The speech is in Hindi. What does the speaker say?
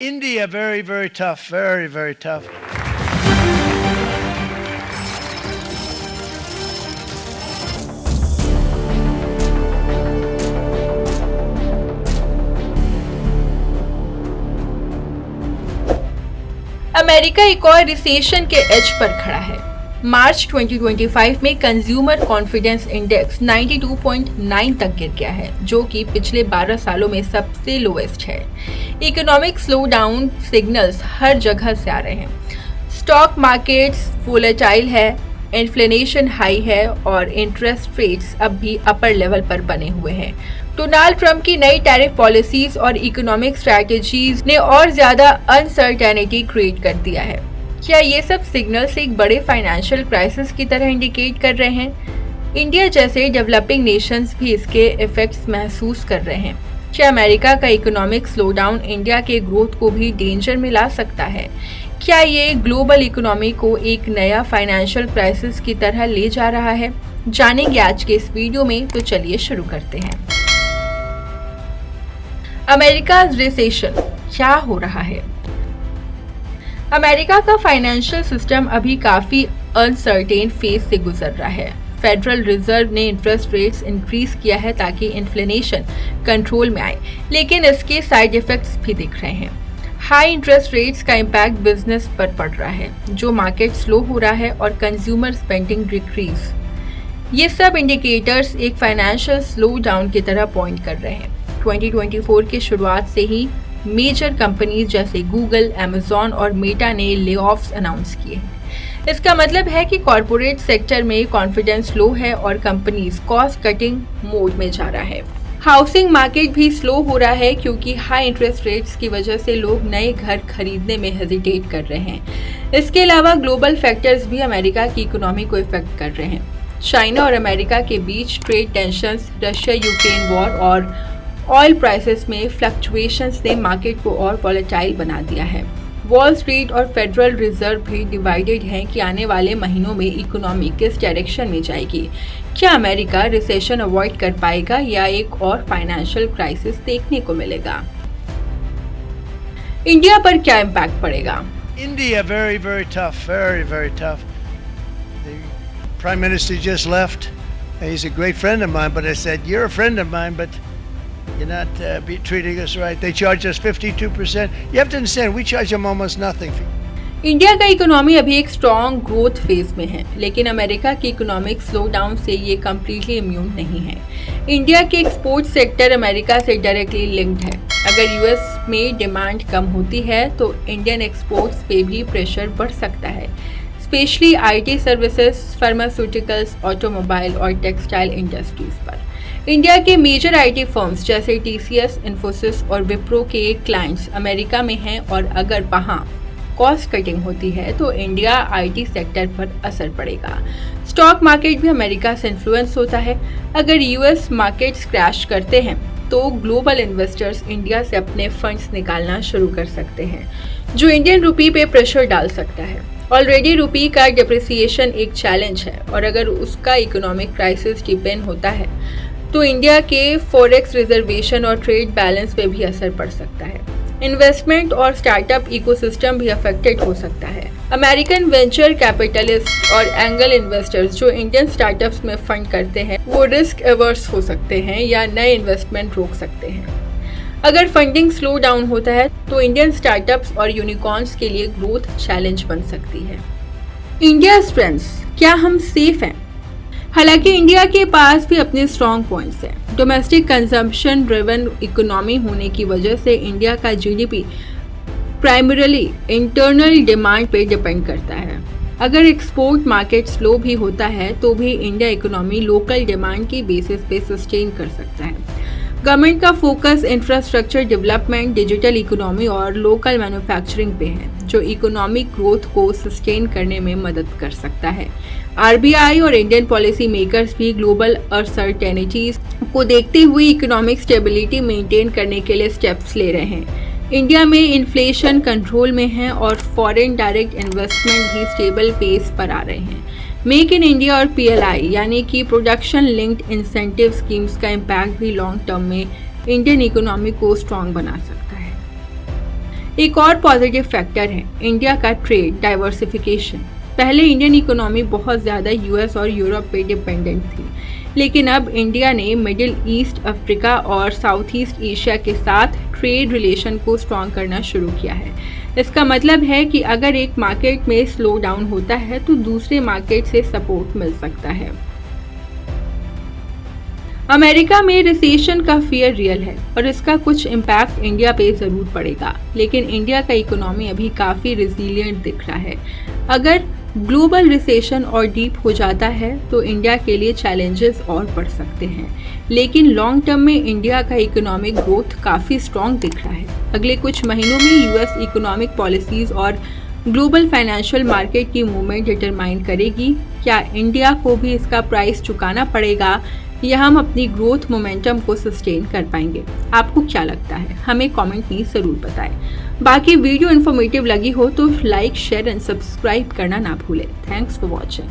India, very, very tough. Very, very tough. America एक और रिसेशन के एज पर खड़ा है। मार्च 2025 में कंज्यूमर कॉन्फिडेंस इंडेक्स 92.9 तक गिर गया है, जो कि पिछले 12 सालों में सबसे लोएस्ट है। इकोनॉमिक स्लो डाउन सिग्नल्स हर जगह से आ रहे हैं। स्टॉक मार्केट्स वोलेटाइल है, इन्फ्लेशन हाई है और इंटरेस्ट रेट्स अब भी अपर लेवल पर बने हुए हैं। डोनाल्ड ट्रंप की नई टैरिफ पॉलिसीज और इकोनॉमिक स्ट्रैटेजीज ने और ज्यादा अनसर्टेनिटी क्रिएट कर दिया है। क्या ये सब सिग्नल्स एक बड़े फाइनेंशियल क्राइसिस की तरह इंडिकेट कर रहे हैं? इंडिया जैसे डेवलपिंग नेशंस भी इसके इफेक्ट्स महसूस कर रहे हैं। क्या अमेरिका का इकोनॉमिक स्लोडाउन इंडिया के ग्रोथ को भी डेंजर में ला सकता है? क्या ये ग्लोबल इकोनॉमी को एक नया फाइनेंशियल क्राइसिस की तरह ले जा रहा है? जानेंगे आज के इस वीडियो में, तो चलिए शुरू करते हैं। अमेरिका रिसेशन क्या हो रहा है? अमेरिका का फाइनेंशियल सिस्टम अभी काफी अनसर्टेन फेज से गुजर रहा है। फेडरल रिजर्व ने इंटरेस्ट रेट्स इंक्रीज किया है ताकि इन्फ्लेशन कंट्रोल में आए, लेकिन इसके साइड इफेक्ट्स भी दिख रहे हैं। हाई इंटरेस्ट रेट्स का इम्पैक्ट बिजनेस पर पड़ रहा है, जो मार्केट स्लो हो रहा है और कंज्यूमर स्पेंडिंग डिक्रीज। ये सब इंडिकेटर्स एक फाइनेंशियल स्लो डाउन की तरह पॉइंट कर रहे हैं। 2024 की शुरुआत से ही मेजर कंपनीज जैसे गूगल, अमेजॉन और मेटा ने ले-ऑफ्स अनाउंस किए हैं। इसका मतलब है कि कॉरपोरेट सेक्टर में कॉन्फिडेंस लो है और कंपनीज कॉस्ट कटिंग मोड में जा रहा है। हाउसिंग मार्केट भी स्लो हो रहा है क्योंकि हाई इंटरेस्ट रेट्स की वजह से लोग नए घर खरीदने में हेजिटेट कर रहे हैं। इसके अलावा ग्लोबल फैक्टर्स भी अमेरिका की इकोनॉमी को इफेक्ट कर रहे हैं। चाइना और अमेरिका के बीच trade tensions, Russia Ukraine war और ऑयल प्राइसेस में फ्लक्चुएशंस ने मार्केट को और वॉलेटाइल बना दिया है। वॉल स्ट्रीट और फेडरल रिजर्व भी डिवाइडेड हैं कि आने वाले महीनों में इकोनॉमी किस डायरेक्शन में जाएगी। क्या अमेरिका रिसेशन अवॉइड कर पाएगा या एक और फाइनेंशियल क्राइसिस देखने को मिलेगा? इंडिया पर क्या इम्पैक्ट पड़ेगा? India, very, very tough. Very, very tough. The Prime Minister just left. He's a great friend of mine, but I said, you're a friend of mine, but you're not treating us right. They charge us 52%. You have to understand, we charge them almost nothing. India का इकोनॉमी अभी एक स्ट्रॉन्ग ग्रोथ फेज में है, लेकिन अमेरिका की इकोनॉमिक स्लो डाउन से ये कम्प्लीटली इम्यून नहीं है। इंडिया के एक्सपोर्ट सेक्टर अमेरिका से डायरेक्टली लिंक्ड है। अगर यूएस में डिमांड कम होती है तो इंडियन एक्सपोर्ट्स पे भी प्रेशर बढ़ सकता है, specially IT services, pharmaceuticals, automobile और टेक्सटाइल इंडस्ट्रीज पर। इंडिया के मेजर आईटी फर्म्स जैसे टीसीएस, इन्फोसिस और विप्रो के क्लाइंट्स अमेरिका में हैं और अगर वहाँ कॉस्ट कटिंग होती है तो इंडिया आईटी सेक्टर पर असर पड़ेगा। स्टॉक मार्केट भी अमेरिका से इन्फ्लुएंस होता है। अगर यूएस मार्केट्स क्रैश करते हैं तो ग्लोबल इन्वेस्टर्स इंडिया से अपने फंड्स निकालना शुरू कर सकते हैं, जो इंडियन रुपी पे प्रेशर डाल सकता है। ऑलरेडी रुपी का डिप्रिसिएशन एक चैलेंज है और अगर उसका इकोनॉमिक क्राइसिस डिपेंड होता है तो इंडिया के फॉरेक्स रिजर्वेशन और ट्रेड बैलेंस पे भी असर पड़ सकता है। इन्वेस्टमेंट और स्टार्टअप इकोसिस्टम भी अफेक्टेड हो सकता है। अमेरिकन वेंचर कैपिटलिस्ट और एंगल इन्वेस्टर्स जो इंडियन स्टार्टअप्स में फंड करते हैं वो रिस्क एवर्स हो सकते हैं या नए इन्वेस्टमेंट रोक सकते हैं। अगर फंडिंग स्लो डाउन होता है तो इंडियन स्टार्टअप्स और यूनिकॉर्न्स के लिए ग्रोथ चैलेंज बन सकती है। इंडिया स्ट्रेंथ्स, क्या हम सेफ हैं? हालांकि इंडिया के पास भी अपने स्ट्रॉन्ग पॉइंट्स हैं। डोमेस्टिक कंजम्पशन ड्रिवन इकोनॉमी होने की वजह से इंडिया का जीडीपी प्राइमरीली इंटरनल डिमांड पे डिपेंड करता है। अगर एक्सपोर्ट मार्केट स्लो भी होता है तो भी इंडिया इकोनॉमी लोकल डिमांड की बेसिस पे सस्टेन कर सकता है। गवर्नमेंट का focus infrastructure development, digital economy और लोकल मैन्युफैक्चरिंग पे है, जो इकोनॉमिक ग्रोथ को सस्टेन करने में मदद कर सकता है। आरबीआई और इंडियन पॉलिसी मेकर्स भी ग्लोबल अनसर्टेनिटीज को देखते हुए इकोनॉमिक स्टेबिलिटी मेंटेन करने के लिए स्टेप्स ले रहे हैं। इंडिया में इन्फ्लेशन कंट्रोल में है और फॉरेन डायरेक्ट इन्वेस्टमेंट भी स्टेबल पेस पर आ रहे हैं। मेक इन इंडिया और पीएलआई यानी कि प्रोडक्शन लिंक्ड इंसेंटिव स्कीम्स का इम्पैक्ट भी लॉन्ग टर्म में इंडियन इकोनॉमी को स्ट्रॉन्ग बना सकता है। एक और पॉजिटिव फैक्टर है इंडिया का ट्रेड डाइवर्सिफिकेशन। पहले इंडियन इकोनॉमी बहुत ज़्यादा यूएस और यूरोप पे डिपेंडेंट थी, लेकिन अब इंडिया ने मिडिल ईस्ट, अफ्रीका और साउथ ईस्ट एशिया के साथ ट्रेड रिलेशन को स्ट्रॉन्ग करना शुरू किया है। इसका मतलब है कि अगर एक मार्केट में स्लो डाउन होता है तो दूसरे मार्केट से सपोर्ट मिल सकता है। अमेरिका में रिसेशन का फियर रियल है और इसका कुछ इम्पैक्ट इंडिया पे ज़रूर पड़ेगा, लेकिन इंडिया का इकोनॉमी अभी काफ़ी रिजिलियंट दिख रहा है। अगर ग्लोबल रिसेशन और डीप हो जाता है तो इंडिया के लिए चैलेंजेस और बढ़ सकते हैं, लेकिन लॉन्ग टर्म में इंडिया का इकोनॉमिक ग्रोथ काफ़ी स्ट्रॉन्ग दिख रहा है। अगले कुछ महीनों में यूएस इकोनॉमिक पॉलिसीज़ और ग्लोबल फाइनेंशियल मार्केट की मूवमेंट डिटरमाइन करेगी क्या इंडिया को भी इसका प्राइस चुकाना पड़ेगा या हम अपनी ग्रोथ मोमेंटम को सस्टेन कर पाएंगे। आपको क्या लगता है, हमें कमेंट में ज़रूर बताएं। बाकी वीडियो इन्फॉर्मेटिव लगी हो तो लाइक, शेयर एंड सब्सक्राइब करना ना भूलें। Thanks for watching.